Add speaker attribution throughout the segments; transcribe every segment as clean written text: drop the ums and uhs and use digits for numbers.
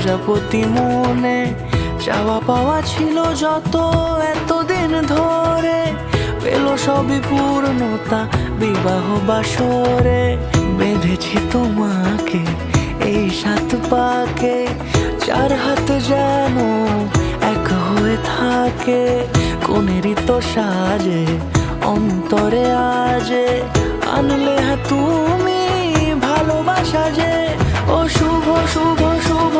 Speaker 1: প্রজাপতি মনে চাওয়া পাওয়া ছিল যত এতদিন ধরে, পেল সবই পূর্ণতা বিবাহ বাসরে। বেঁধেছি তোমাকে এই 7 পাকে, 4 হাত যেন এক হয়ে থাকে। কোনেরই তো সাজে অন্তরে আজে আনলে তুমি ভালোবাসা যে। ও শুভ শুভ শুভ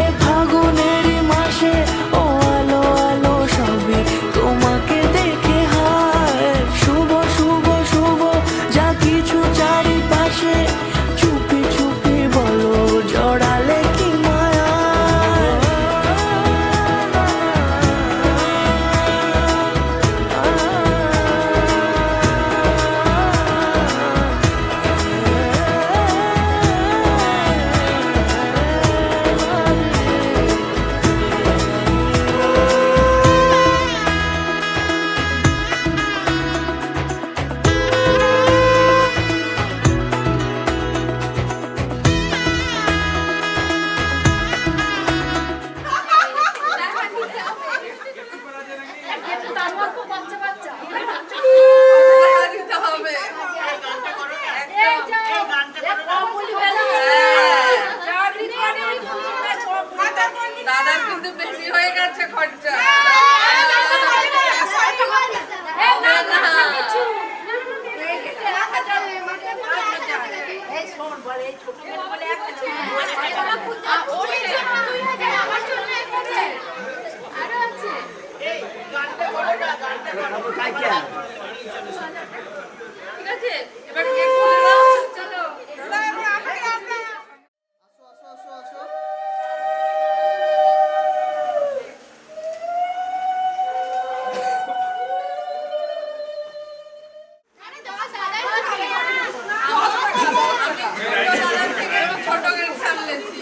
Speaker 1: এ ফাগুনেরই মাসে, ও আলো আলো সবই তোমাকে দেখে হায়। শুভ শুভ শুভ যা কিছু চারিপাশে, চুপি চুপি বলো জড়ালে কি মায়া।
Speaker 2: দাদার কিন্তু বেশি হয়ে গেছে খরচা। ঠিক আছে, এবার কেক খুলে দাও, চলো। ছোট গেট সামলেছি।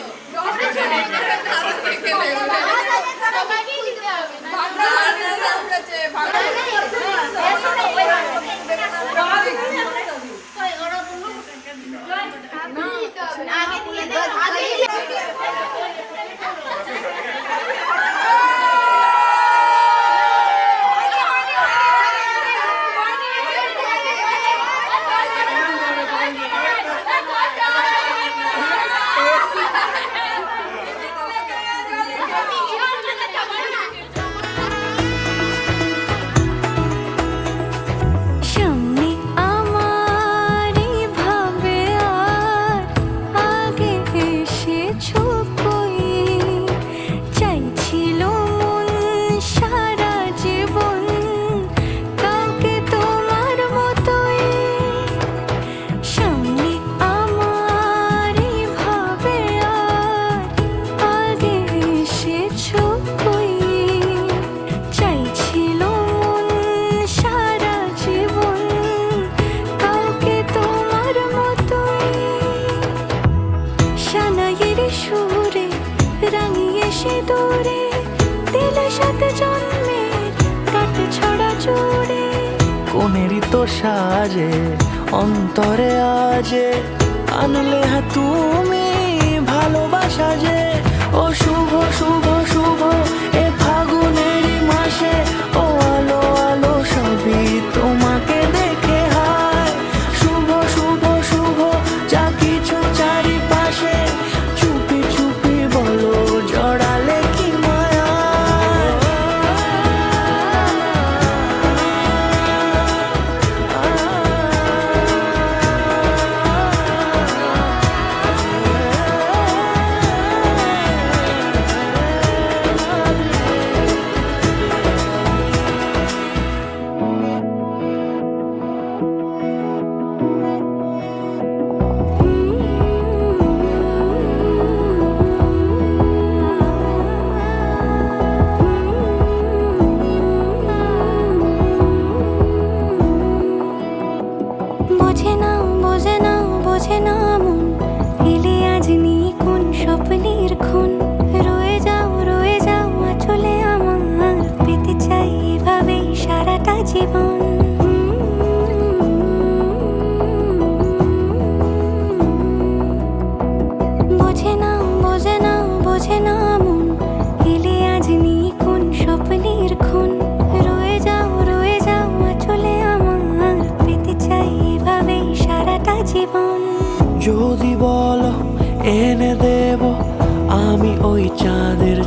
Speaker 2: কোনেরই তো সাজে অন্তরে আজে আনলে তুমি ভালোবাসা যে। ও শুভ শুভ শুভ এ ফাগুনেরই মাসে, ও আলো আলো সবই তোমাকে দেখে হায়। শুভ শুভ শুভ যা কিছু চারিপাশে, চুপি চুপি বলো জড়ালে কি মায়া।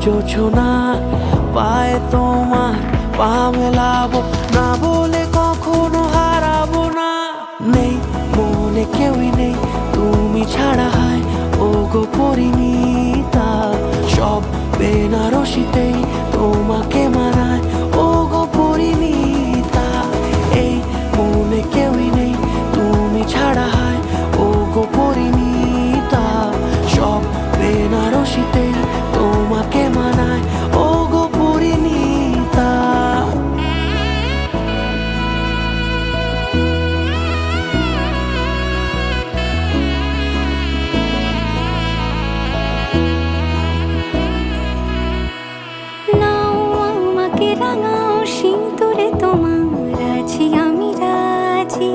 Speaker 1: জোছনা, পায়ে তোমার পা মেলাবো না বলে কখনো হারাবো না। নেই মনে কেউই নেই তুমি ছাড়া, হায় ও গো পরিণীতা। সব বেনারসিতেই তোমাকে মানায় ও গো পরিণীতা। এই মনে কেউই নেই তুমি ছাড়া, হায় ও গো পরিণীতা। সব বেনারসিতেই তোমাকে মানায় ও গো পরিণীতা।
Speaker 3: নাও আমাকে রাঙাও সিঁদুরে তোমার আছি আমি রাজি,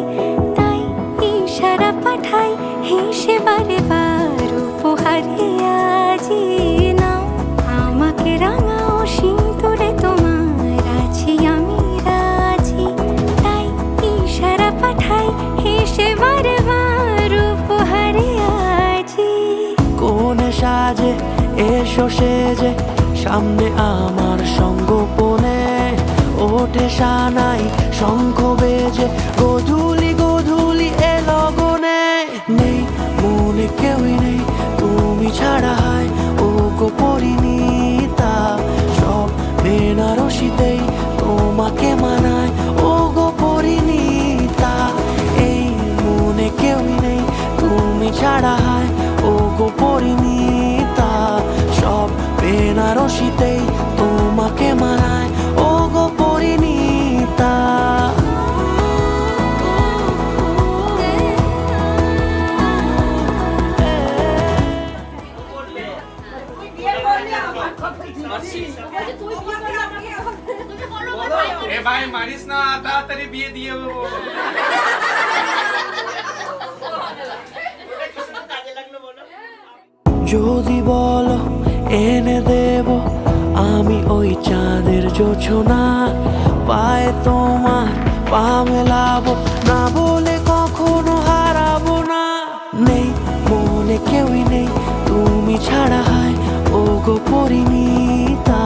Speaker 3: তাই ইশারা পাঠাই হেসে বারে বার উপহারে আজি। নাও আমাকে রাঙাও সিঁদুরে তোমার আছি আমি রাজি, তাই ইশারা পাঠাই হেসে বারে বার উপহারে আজি।
Speaker 1: কোনে সাজে এসো সেজে সামনে আমার সঙ্গোপনে, ওঠে সানাই শঙ্খ বেজে গোধূলি গোধূলি এলো গনে। নেই মনে কেউই নেই তুমি ছাড়া, হায় ও গো পরিণীতা। সব বেনারসিতেই তোমাকে মানায় ও গো পরিণীতা। এই মনে কেউই নেই তুমি ছাড়া, হায় ও গো পরিণীতা। সব বেনারসিতেই তোমাকে মানায় ও গো পরিণীতা।
Speaker 4: এ ভাই মারিস না, তাড়াতাড়ি বিয়ে দিয়ে দেবো।
Speaker 1: যদি বলো এনে দেব আমি ওই চাঁদের জোছনা, পায়ে তোমার পা মেলাবো না বলে কখনো হারাবো না। নেই মনে কেউই নেই তুমি ছাড়া, হায় ও গো পরিণীতা।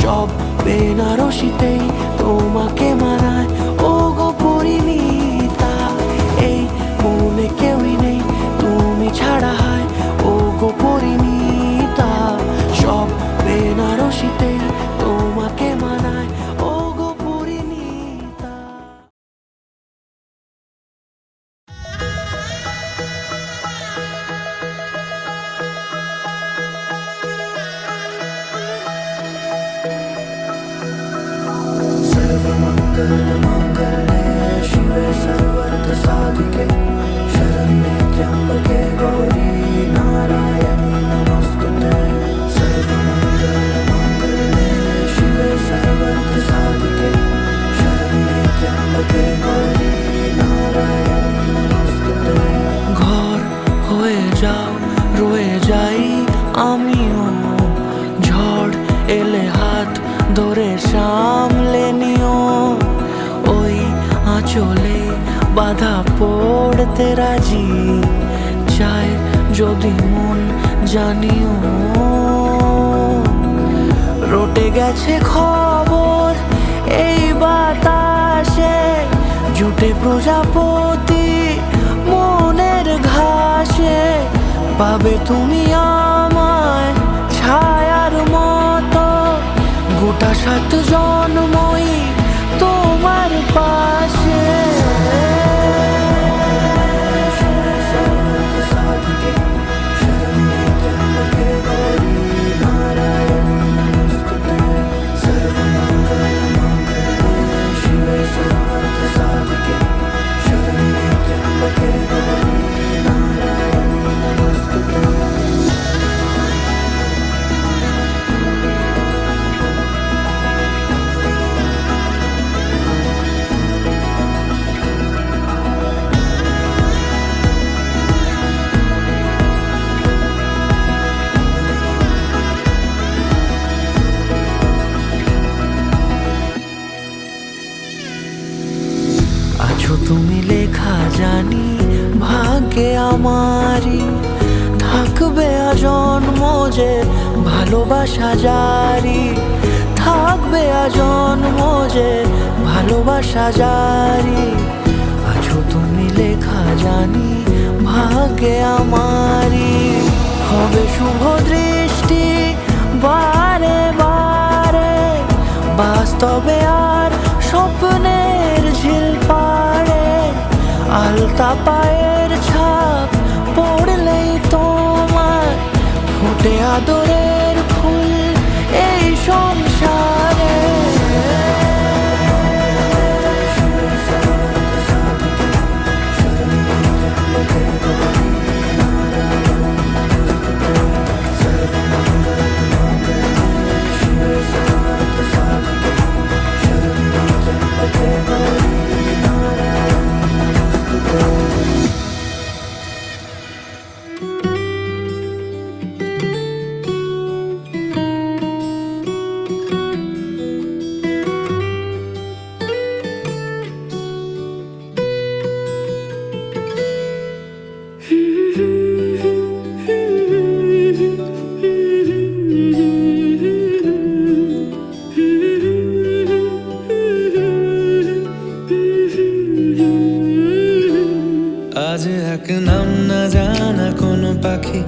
Speaker 1: সব বেনারসিতেই তোমাকে মানায় ও গো পরিণীতা। এই মনে কেউই নেই তুমি ছাড়া, হায় ও গো পরিণীতা। সব বেনারসিতেই তোমাকে মানায় ও গো পরিণীতা। सर्वमङ्गलमाङ्गल्ये शिवे सर्वार्थसाधिके शरण्ये त्र्यम्बके गौरी नारायणी नमोस्तुते। सर्वमङ्गलमाङ्गल्ये शिवे सर्वार्थसाधिके शरण्ये त्र्यम्बके गौरी नारायणी नमोस्तुते। ঘর হয়ে যাও রয়ে যাই আমিও, ঝড় এলে হাত ধরে সামলে নিও। ওই আঁচলে বাধা পড়তে রাজি, চায় যদি মন জানিও। রটে গেছে খবর এই বাতাসে, জুটে প্রজাপতি মনের ঘাসে। পাবে তুমি আমায় ছায়ার মতো, গোটা 7 জন্মই তোমার পাশে। আছো তুমি লেখা জানি ভাগ্যে আমারই, থাকবে আজন্ম যে ভালো ভালোবাসা জারি থাকবে আজন্ম যে ভালোবাসা জারি আছো তুমি লেখা জানি ভাগ্যে আমারি হবে শুভ দৃষ্টি বারে বারে বাস্তবে আর স্বপ্নের ঝিল পাড়ে আলতা পায়ের ছাপ পড়লেই তোমার ফুটে আদরের ফুল এই সংসারে
Speaker 5: আজ এক নাম না জানা কোনো পাখি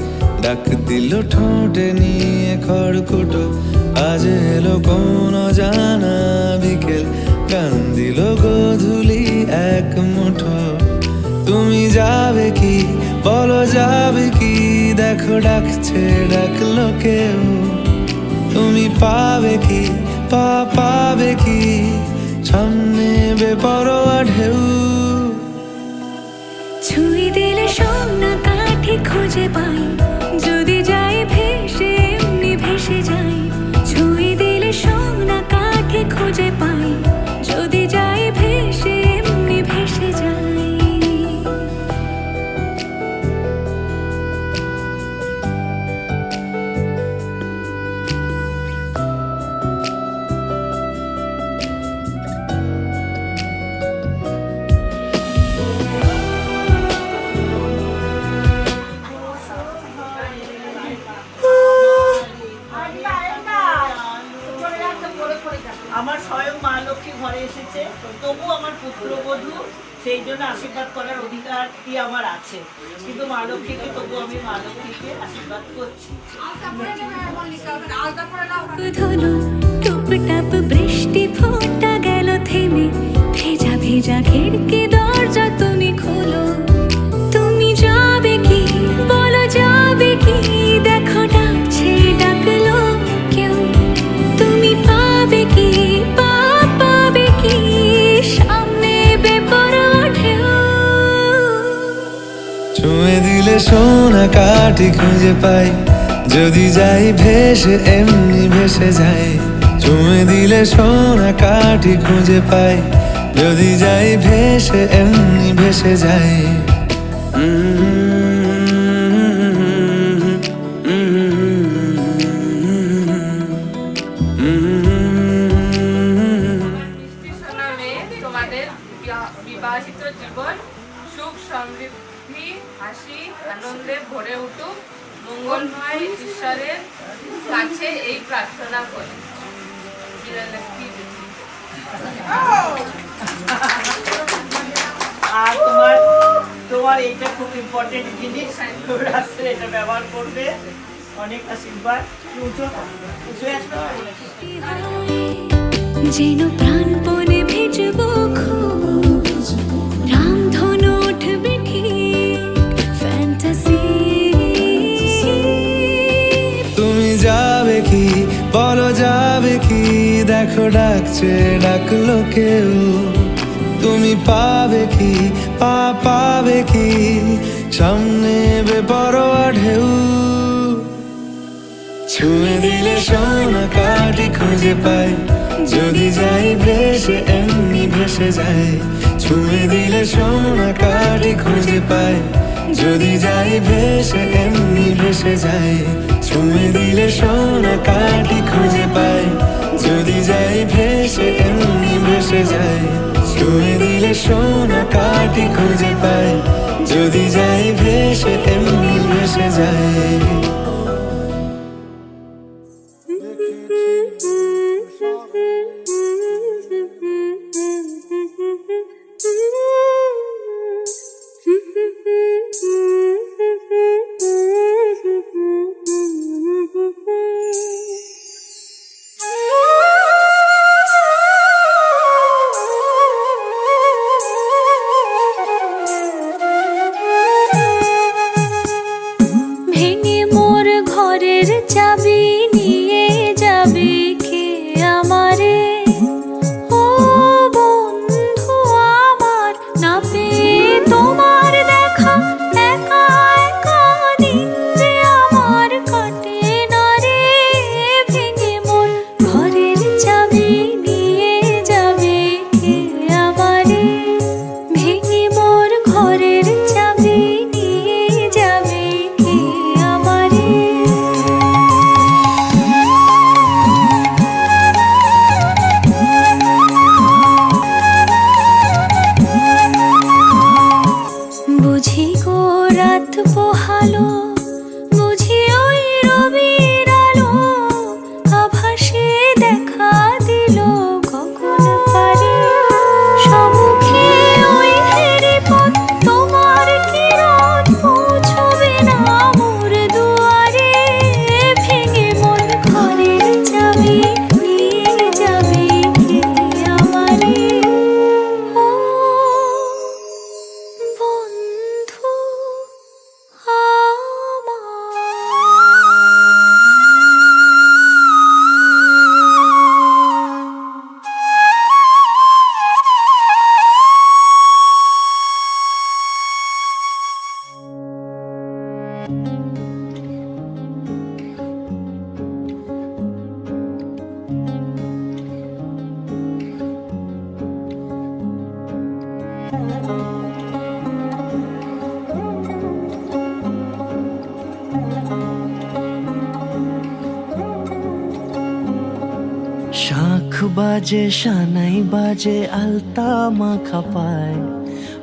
Speaker 5: ডাক দিল ঠোঁটে নিয়ে খড়কুটো আজ এলো কোন জানা বিকেল গান দিল গোধূলি এক মুঠো তুমি যাবে কি বলো যাবে কি দেখো ডাকছে ডাকলো কেউ তুমি পাবে কি পাবে কি সামনে বেপরোয়া ঢেউ
Speaker 3: ছুঁই দিলে সোনা কাঠি খুঁজে পাই যদি যাই ভেসে এমনি ভেসে যাই ছুঁই দিলে সোনা কাঠি খুঁজে পাই যদি যাই ভেসে এমনি ভেসে যাই
Speaker 6: আমার স্বয়ং মা লক্ষ্মী ঘরে এসেছে তবু আমার পুত্রবধূ সেই জন্য আশীর্বাদ করার অধিকারটি আমার আছে কিন্তু মা লক্ষ্মীকে তবু আমি মা লক্ষ্মীকে আশীর্বাদ করছি
Speaker 3: ধুলো টুপটাপ বৃষ্টি ফোঁটা গেল থেমে ভেজা ভেজা খিড়কি দরজা তুমি খোলো তুমি যাবে কি বলো যাবে কি দেখো ডাকছে ডাকলো কেউ তুমি পাবে কি পাবে কি সামনে বেপরোয়া ঢেউ
Speaker 5: ছুঁয়ে দিলে সোনা কাঠি খুঁজে পাই যদি যাই ভেসে এমনি ভেসে যাই ছুঁয়ে দিলে সোনা কাঠি খুঁজে পাই যদি যাই ভেসে এমনি ভেসে যাই
Speaker 7: নামে তোমাদের বিবাহিত জীবন সুখ সমৃদ্ধি হাসি আনন্দে ভরে উঠুক মঙ্গলময় ঈশ্বরের কাছে এই প্রার্থনা করি
Speaker 6: আর তোমার এইটা খুব ইম্পর্টেন্ট জিনিস রাত্রে এটা ব্যবহার করবে অনেক আশীর্বাদ
Speaker 3: যেন প্রাণপণে ভেজবো খোঁজ রামধনু উঠবে ঠিক ফ্যান্টাসি
Speaker 5: তুমি যাবে কি বলো যাবে কি দেখো ডাকছে ডাকলো কেউ তুমি পাবে কি পাবে কি সামনে বেপরোয়া ঢেউ ছুঁয়ে দিলে সোনা কাঠি খুঁজে পাই যদি যাই ভেসে এমনি ভেসে যাই ছুঁয়ে দিলে সোনা কাঠি খুঁজে পাই যদি যাই ভেসে এমনি ভেসে যাই ছুঁয়ে দিলে সোনা কাঠি খুঁজে পাই যদি যাই ভেসে এমনি ভেসে যাই ছুঁয়ে দিলে সোনা কাঠি খুঁজে পাই যদি যাই ভেসে এমনি ভেসে যাই
Speaker 2: শাঁখ বাজে সানাই বাজে আলতা মাখা পায়,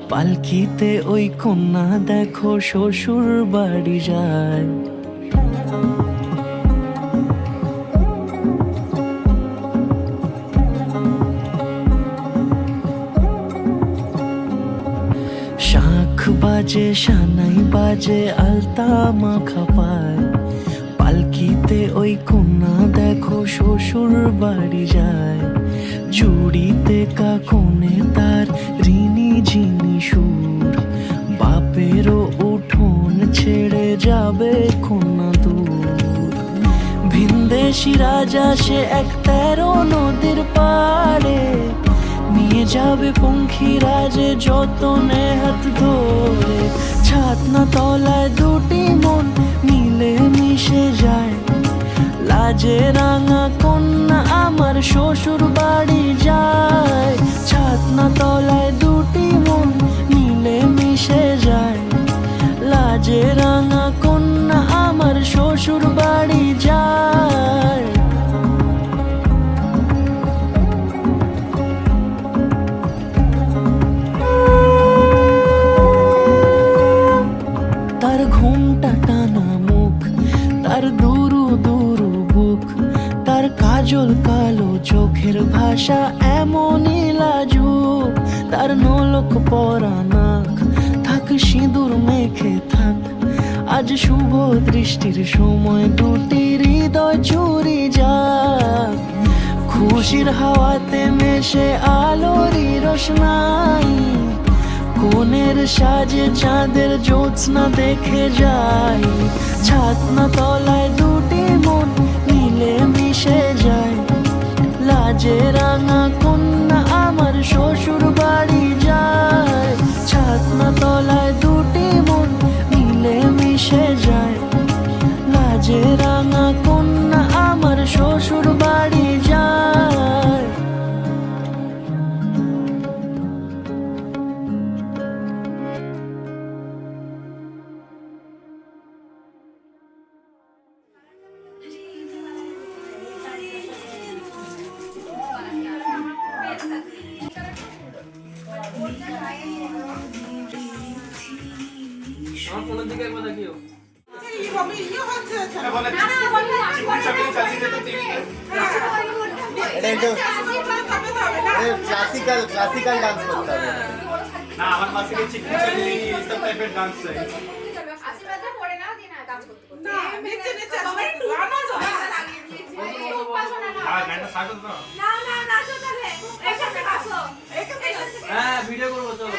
Speaker 2: পালকিতে ওই কন্যা দেখো শ্বশুর বাড়ি যায়। শাঁখ বাজে সানাই বাজে আলতা মাখা পায়, পালকিতে ওই কন্যা দেখো শ্বশুর বাড়ি যায়। চুড়িতে কাকনে তার ঋণী ঝিনি সুর, বাপেরও উঠোন ছেড়ে যাবে কন্যা দূর। ভিনদেশি রাজা সে এক 13 নদীর পাড়ে, নিয়ে যাবে পঙ্খিরাজে যতনে হাত ধরে। ছাতনা তলায় দুটি মন মিলে মিশে যায়, লাজে রাঙা কন্যা আমার শ্বশুর বাড়ি যায়। ছাতনা তলায় দুটি মন মিলে মিশে যায়, লাজে রাঙা কন্যা আমার শ্বশুর বাড়ি যায়। তার ঘুমটা টানা মুখ, তার দুরু দুরু বুক, তার কাজল কালো চোখের ভাষা এমনই লাজুক। তার নোলক পরা নাক, থাক সিঁদুর মেখে থাক, আজ শুভ দৃষ্টির সময় দুটি হৃদয় চুরি যাক। খুশির হাওয়াতে মেশে আলোরই রোশনাই, কোণের সাজে চাঁদের জ্যোৎস্না দেখে যাই। ছাতনা তলায় দুটি মন মিলে মিশে যায়, লাজে রাঙা কন্যা আমার শ্বশুর বাড়ি যায়। ছাতনা তলায় দুটি মন মিলে মিশে যায়, লাজে রাঙা কন্যা আমার শ্বশুর বাড়ি যায়।
Speaker 4: আমার ফোনের দিকে একবার দেখিও।
Speaker 8: ক্লাসিক্যাল ডান্স করতে হবে।
Speaker 4: না আমার পাশে চিকনি চাকনি এই সব টাইপের ডান্স চাই। গানটা সাজো তো। হ্যাঁ ভিডিও করবো চলো।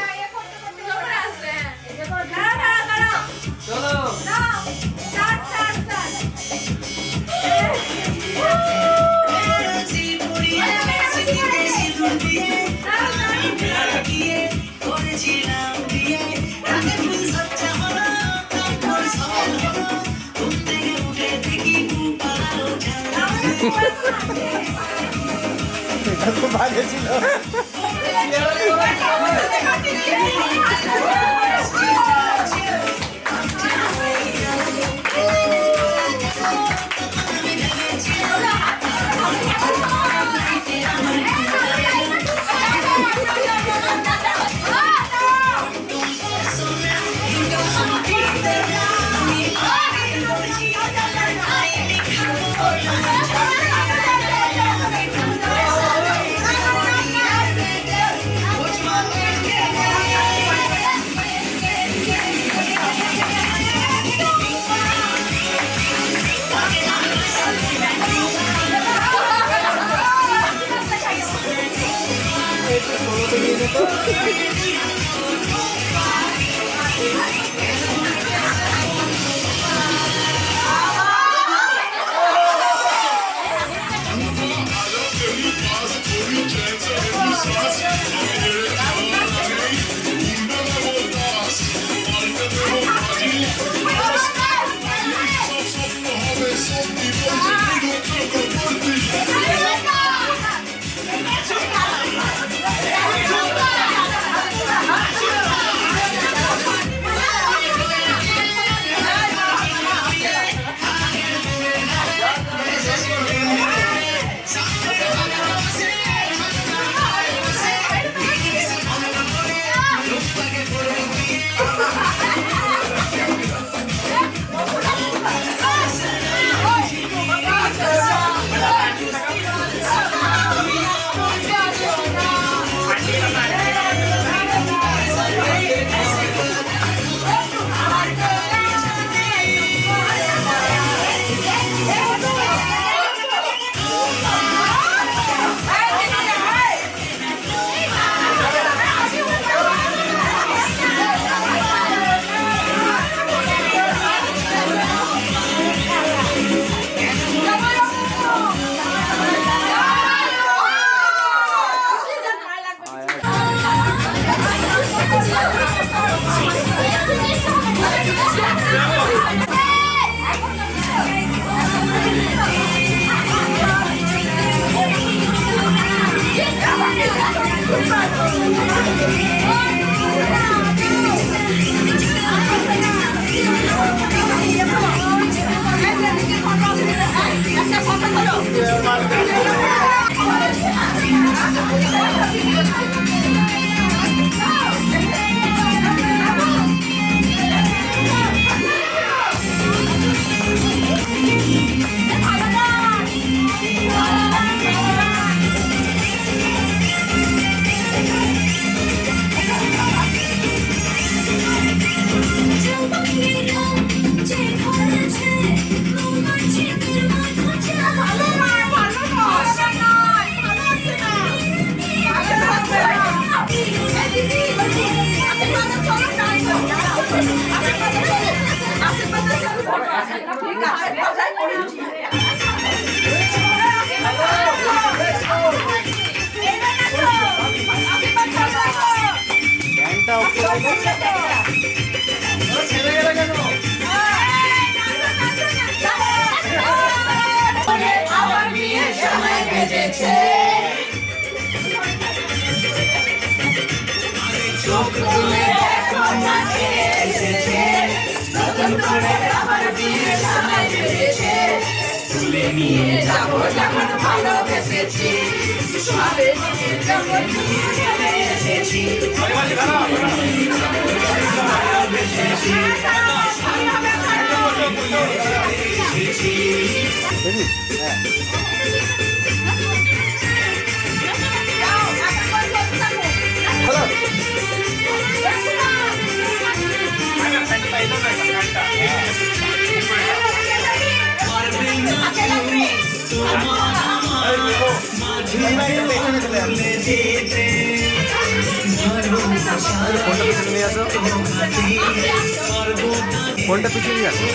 Speaker 4: চলো
Speaker 8: এটা খুব ভালো ছিল। ফোনটা পিছিয়ে নিয়ে আসো।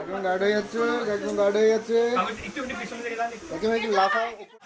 Speaker 8: একদম গার্ড হয়ে যাচ্ছে, একদম গার্ড হয়ে যাচ্ছে।
Speaker 4: একটু পিছনে থেকে দাঁড়ান।
Speaker 8: একদম একটু লাফাও।
Speaker 3: দেখ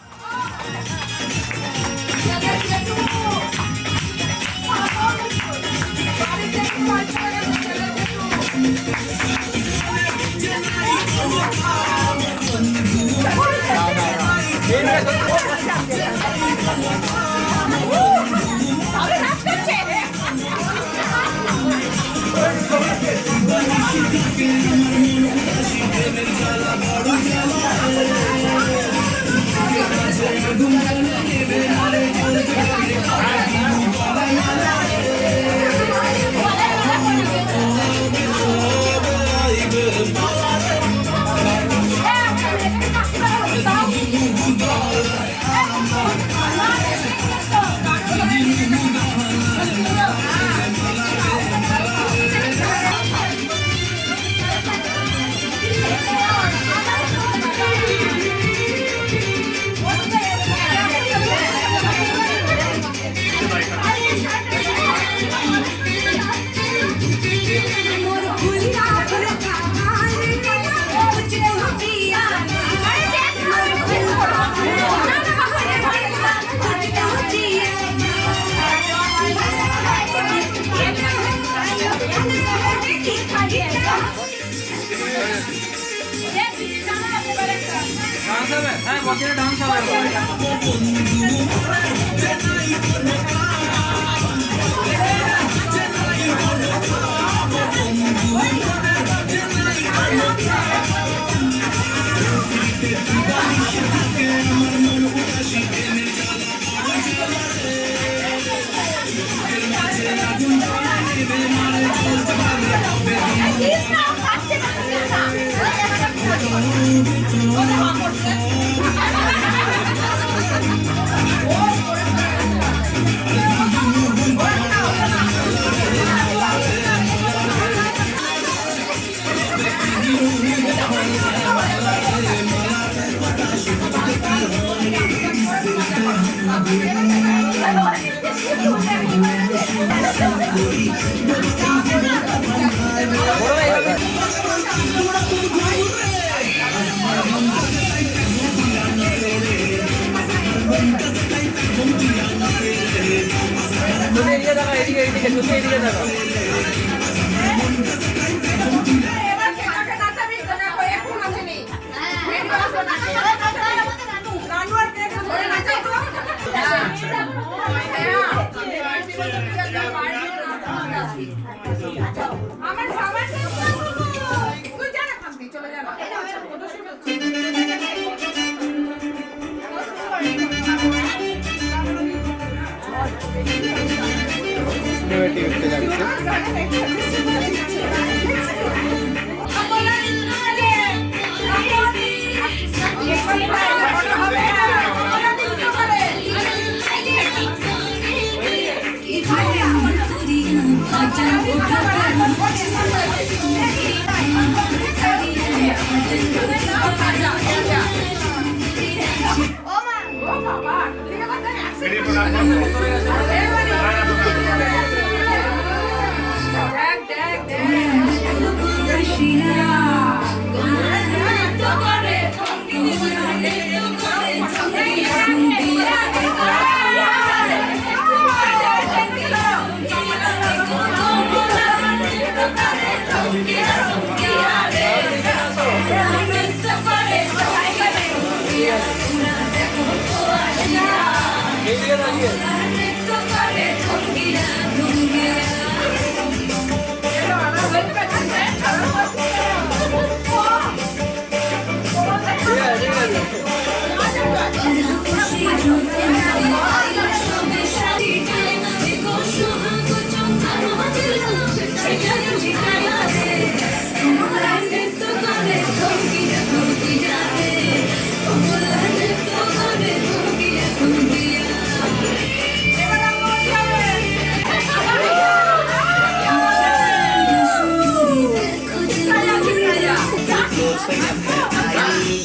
Speaker 9: clothes पे जब मैं आई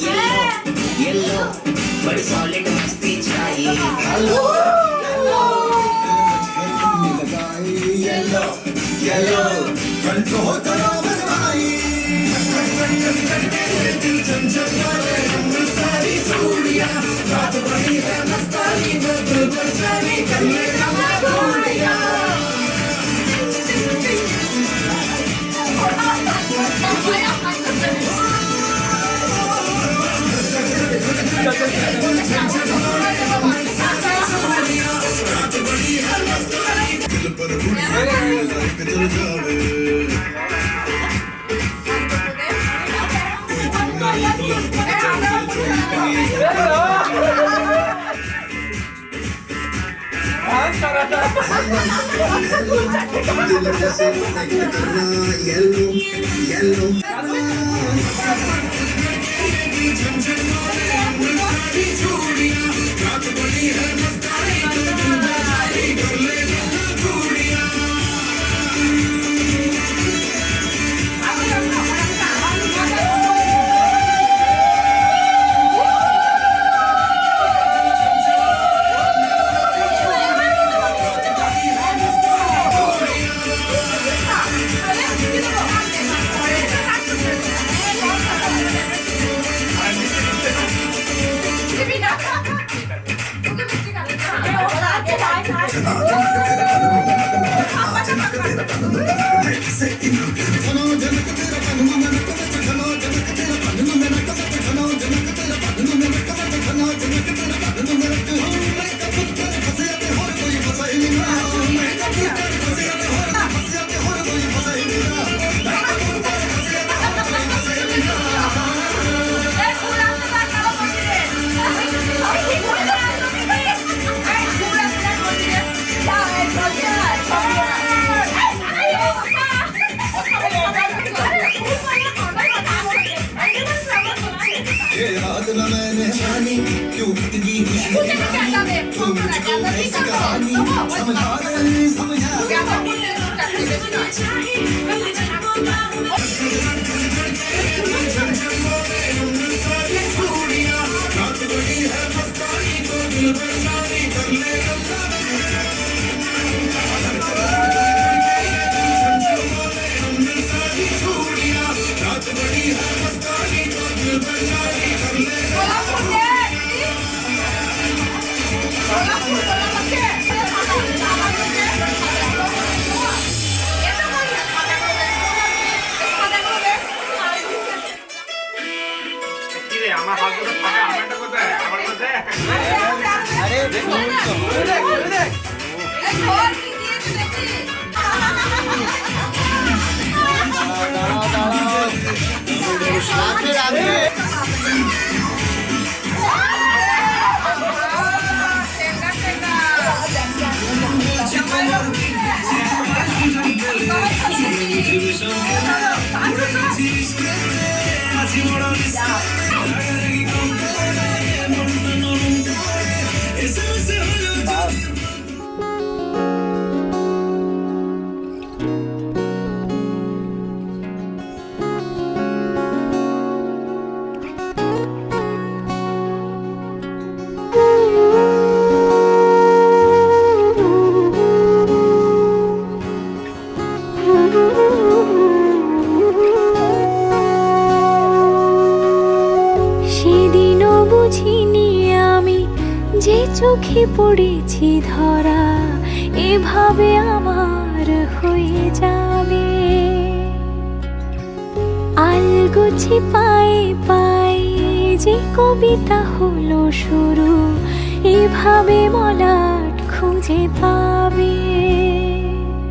Speaker 9: येलो बड़ी सॉलिड मस्ती चाहिए येलो येलो कंट्रोल करो बनवाई सारी चूड़ियां रात बड़ी है मस्तानी बदलनी कर लेना चूड़ियां
Speaker 3: চোখে পড়েছি ধরা এভাবে আমার হয়ে যাবে আলগোছে পায়ে পায়ে যে কবিতা হলো শুরু এভাবে মলাট খুঁজে পাবে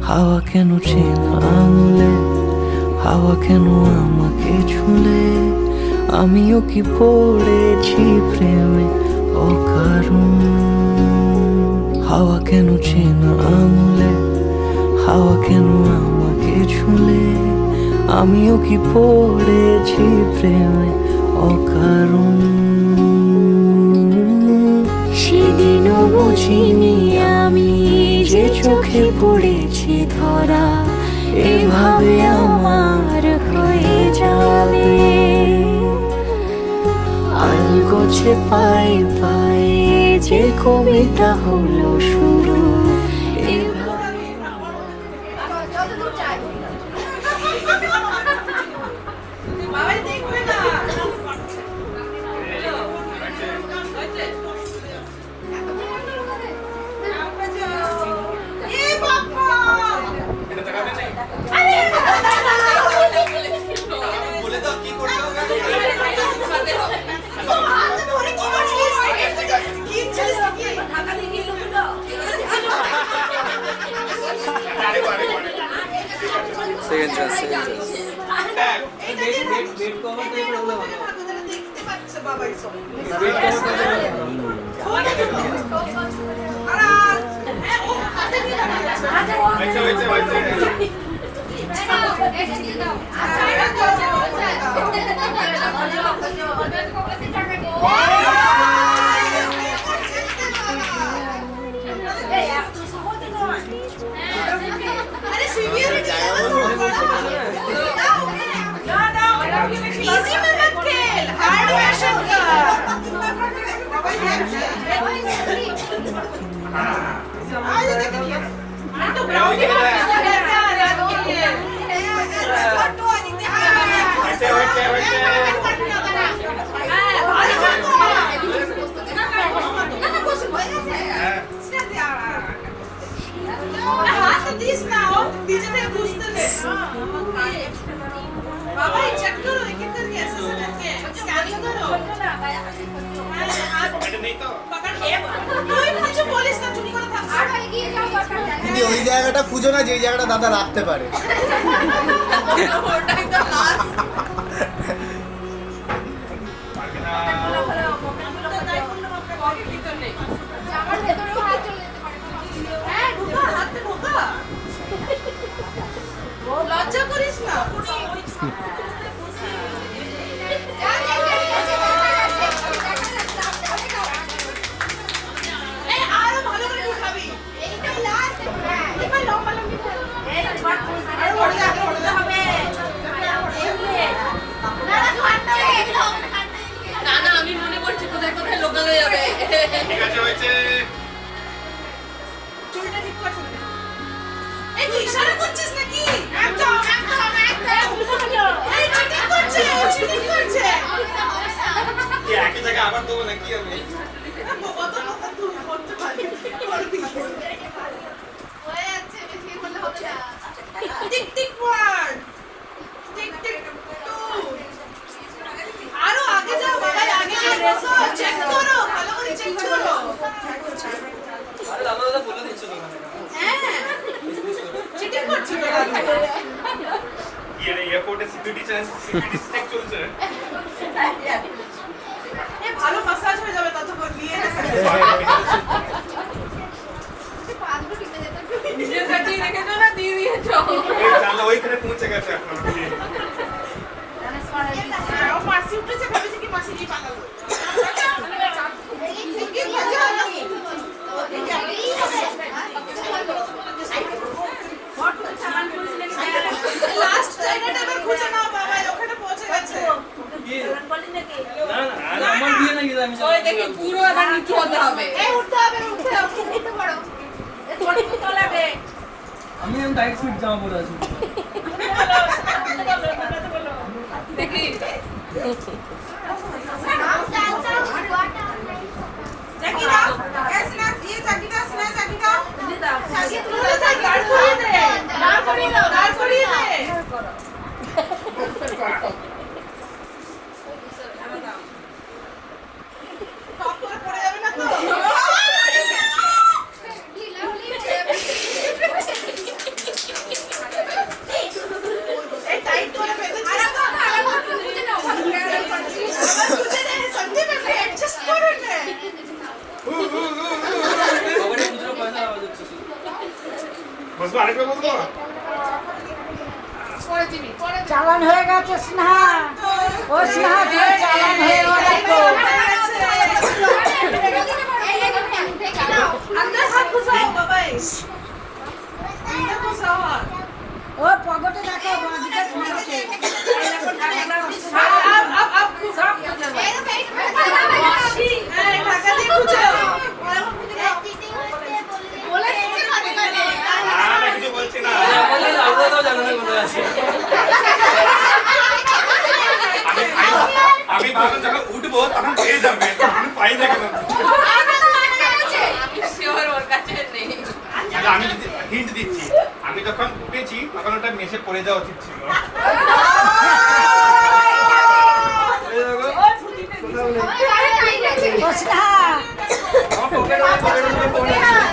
Speaker 1: হাওয়া কেন চেনা আঙুলে হাওয়া কেন আমাকে ছুলে আমিও কি পড়েছি প্রেমে অকারণ হাওয়া কেন চেনা আঙুলে হাওয়া কেন আমাকে ছুলে আমিও কি পড়েছি প্রেমে অকারণ
Speaker 3: সেদিনও বুঝিনি আমি যে চোখে পড়েছি ধরা এভাবে আমার হয়ে যাবে
Speaker 1: চলছে পায়ে পায়ে, যে কবিতা হলো শুরু।
Speaker 4: বলে দাও কি করতে হবে।
Speaker 5: Second chance, second chance.
Speaker 8: দিদি ওই জায়গাটা খুঁজো না, যে জায়গাটা দাদা রাখতে পারে।
Speaker 7: লজ্জা করিস না। না না, আমি মনে করছি কোথায় কোথায় লোকাল হয়ে যাবে।
Speaker 4: ঠিক আছে, হয়েছে।
Speaker 7: চুলটা ঠিক কর। এই তুই ইশারা করছিস নাকি? একদম একদম একদম। এই চিটিং করছে, চিটিং করছে।
Speaker 4: কি একই জায়গায় আবার দেবো নাকি আমি?
Speaker 7: কত কথা তুই করতে পারিস। Tick tick one, tick tick two. আরো আগে যাও বাবা, আগে বসো, চেক করো, ভালো করে চেক করো।
Speaker 4: আরে দাদা দাদা বলে দিচ্ছ তো ওখানে।
Speaker 7: হ্যাঁ, চিটিং করছো তো।
Speaker 4: এয়ারপোর্টে সিকিউরিটি চেক চলছে।
Speaker 7: এ ভালো মাসাজ হয়ে যাবে ততক্ষণ নিয়ে রেখে। নিজে কাটিয়ে রেখেছো না দিয়ে দিয়েছো?
Speaker 4: জানলা ওইখানে পৌঁছে গেছে এখন।
Speaker 7: ও মাসি উঠেছে, ভেবেছে কি মাসি নিয়ে পালাবো। লাস্ট জায়গাটা এবার খুঁজে নাও বাবা, ওখানে পৌঁছে গেছে।
Speaker 2: আমার বিয়ে নাকি আমি
Speaker 7: ওই দেখি পুরো এবার নিচু হতে হবে। এই উঠতে হবে, উঠতে হবে, উঠতে পারো। এ তোর তো লাগে।
Speaker 2: আমি টাইট ফিট জামা পরে আছি।
Speaker 7: দেখি জ্যাকি দাও, এস না দিয়ে জ্যাকি দাও, স্নেহ জ্যাকি দাও। জ্যাকি তুলে দে, দাঁড় করিয়ে দে, দাঁড় করিয়ে দাও, দাঁড় করিয়ে দে। টপ করে পড়ে যাবে না তো? এই টাইট করে বেঁধে আরে বাবা, আরে বাবা, বুঝে নাও, ভালো করে করছি। বুঝে নে, সঞ্জীব একটু অ্যাডজাস্ট করে নে।
Speaker 2: বাবারে খুচরো পয়সা আওয়াজ হচ্ছে।
Speaker 4: বসবো, আরেকবার বসবো।
Speaker 10: চালান হয়ে গেছে স্নেহা, ও স্নেহা তুমি চালান হয়ে গেছে।
Speaker 7: अंदर हाथ घुसाओ बाबा, अंदर घुसाओ हाथ।
Speaker 10: ও পকেটে দেখো বাঁদিকে ঘুমাচ্ছে।
Speaker 7: अब घुसाओ।
Speaker 4: খুঁজবো তখন পেয়ে যাবে আমি পাই না কেন আচ্ছা, আমি হিন্ট দিচ্ছি আমি যখন উঠেছি তখন ওটা মেসে পড়ে যাওয়া উচিত ছিল
Speaker 10: ও স্নেহা
Speaker 2: আমার পকেটের মধ্যে পড়ে আছে।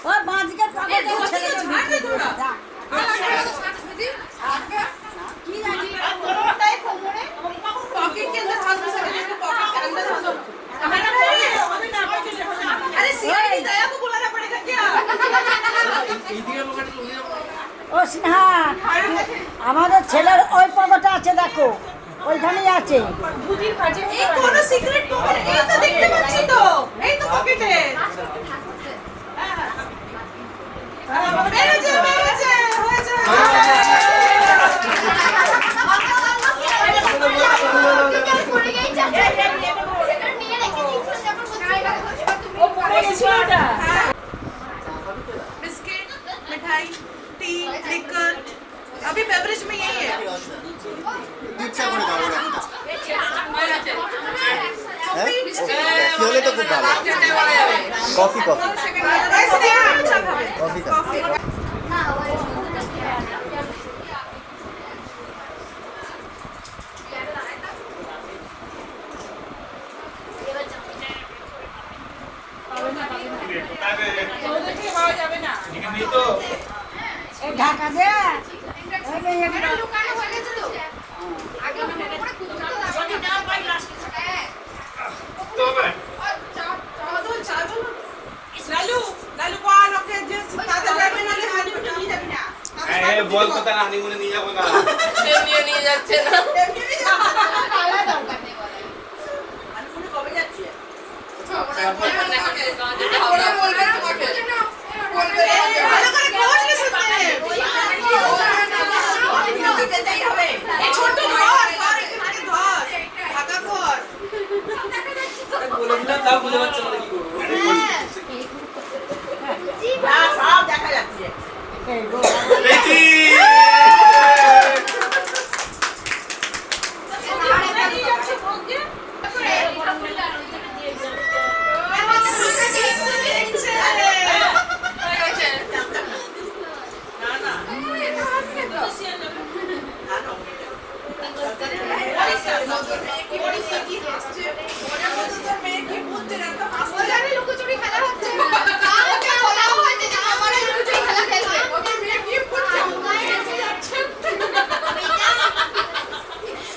Speaker 10: ও বাঁদিকে পকেটে ছেলেকে বিক্রি করে দাও। ও স্নেহা আমাদের ছেলের ওই পকেটে আছে দেখো ওইখানেই আছে
Speaker 7: এই কোন সিক্রেট পকেট এই তো দেখতে পাচ্ছি তো এই তো পকেটে বেরেছে হয়েছে बिस्किट मिठाई टी लिकर अभी बेवरेज में यही है
Speaker 8: ইচ্ছা করে দাও ওরা হ্যাঁ কি হলে তো খুব ভালো কফি কফি কফি কফি
Speaker 10: এই ঢাকা দে
Speaker 4: বল কথা হানিমুনে নিয়ে যাবো না
Speaker 7: নিয়ে যাচ্ছে না কবে যাচ্ছে
Speaker 2: বলে দিলাম তাও বুঝে পাচ্ছে না কি করবো
Speaker 6: সব দেখা যাচ্ছে
Speaker 7: লুকোচুরি খেলা হচ্ছে আমাকে বলা হয়েছে যে আমার লুকোচুরি খেলা খেলবে ওকে মেয়ে কি করছে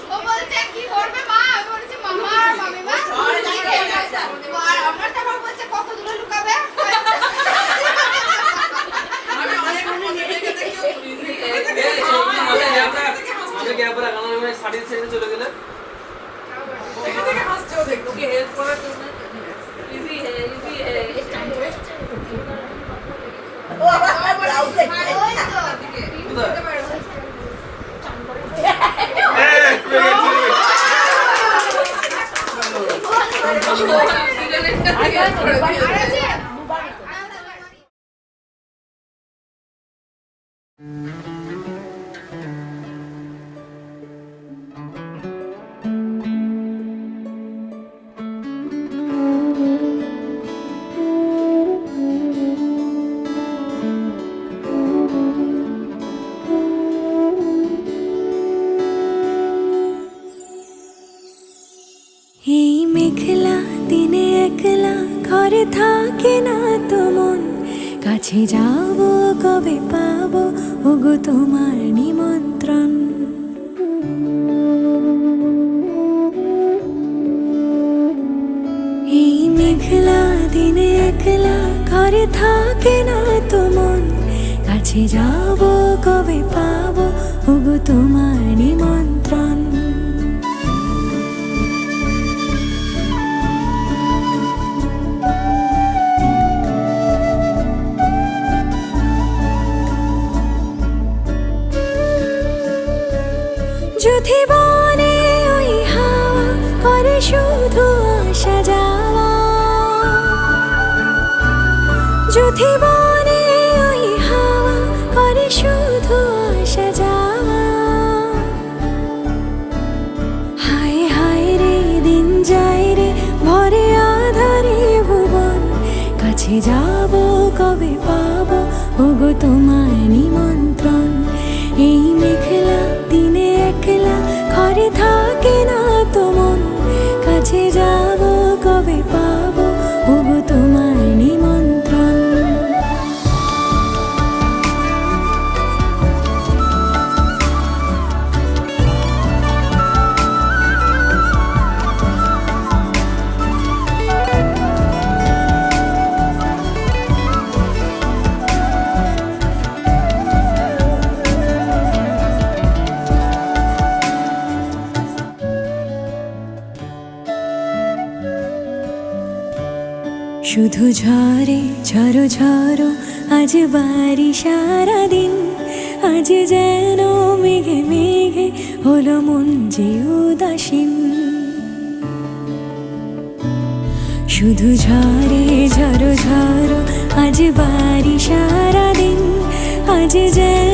Speaker 7: ও বলছে কি করবে মা আমি বলেছি মামা আর মামিমা আর আমার তো আবার বলছে কত দূরে লুকাবে আমি অনেক দেখে দেখি
Speaker 2: আমাদের গ্যাপ রাখা না সাড়ে সেকেন্ড চলে গেলে
Speaker 7: হাসছে দেখো কি হেল্প করার জন্য ইজি হে
Speaker 6: ও আবার আউট দেখে
Speaker 3: এই মেঘলা দিনে একলা ঘরে থাকে না তো মন কাছে যাব কবে পাবো ওগো তোমার নিমন্ত্রণ এই মেঘলা দিনে একলা ঘরে থাকে না তো মন কাছে যাব কবে পাবো ওগো তোমার নিমন্ত্রণ যদি বনে ওই হাওয়া করে শুধু আসা যাওয়া যদি বনে ওই হাওয়া ওগো তোমায় নিমন্ত্রণ। এই মেঘলা দিনে একলা ঘরে থাকে না তো মন, কাছে যাব কবে পাবো ওগো তোমায় নিমন্ত্রণ। শুধু ঝরে ঝড়ো ঝড়ো আজ বাড়ি সারাদিন, আজ যেন মেঘে মেঘে হলো মন যে উদাসীন। শুধু ঝরে ঝড়ো ঝড়ো আজ বাড়ি সারাদিন, আজ যেন